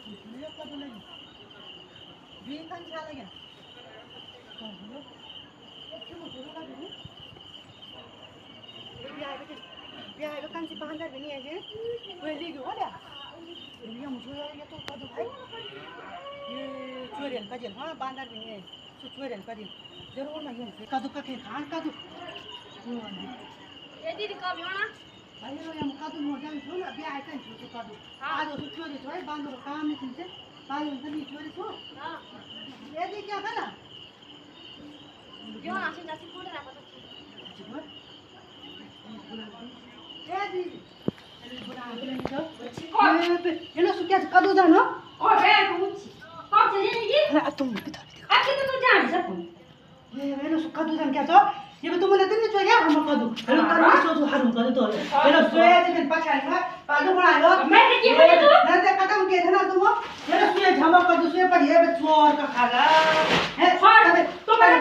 मेरे को तो नहीं बीकन चला गया हेलो ये क्यों मुझे लगा नहीं बिहार में कंसी बांधर भी नहीं है ये ले गयो क्या ये मुझे ये तो कदू भाई ये चोरियन का जेल हाँ बांधर भी नहीं है चोरियन का जेल जरूर नहीं है कदू का खेल हाँ कदू ये दीदी कब होना अरे लो हम कदू मोटा भी छोड़ अभी आए कहीं छोटे कदू आज उसको चोरी छोड़ बांधो काम नहीं सुनते बाल उनसे नहीं चोरी छोड़ हां ये दी क्या करना जो आसी जासी फोड़ रहा था ए दी अरे बुरा आगे नहीं जाओ ये लो सुक्या कदू जानो ओ बे मुची कब से ये अरे तुम किधर आखिर तो जान सकूं ये लो सुक्का कदू जान क्या तो ये तो मुझे दिन चोरी हम कदू हेलो कर सो हारू कर तो ये लो सोया जे पछाई में पालू बनायो मैं के बोले तू ना ते कदम के थे ना तुम ये लो सोया झमक कर दो सोया पर ये चोर का खाला है तुम्हारे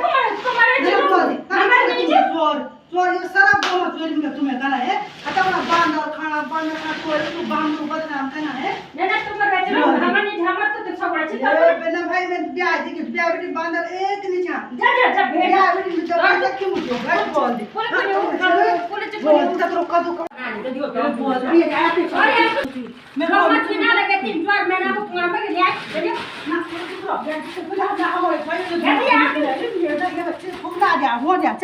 हमारे नीचे चोर ये सारा बोला चोरी में तुम्हें करना है खत्म ना बांध और खाना बांध ना चोरी तू बांध बदनाम करना है ना तुम्हारे हमारे झमक तो सब अच्छे ये बेना भाई मैं ब्याह जी के ब्याह बेटी बांध एक नीचे जा ब्याह बेटी में जब तक क्यों मुझे गाइड बोल दे बोल तक रोका दो बोल भी यार मैं मत ना लगे 3 बार मैंने आपको फोन पे लिया चलिए ना ना हमारे भाई ये बच्चे फुकना जा हो जा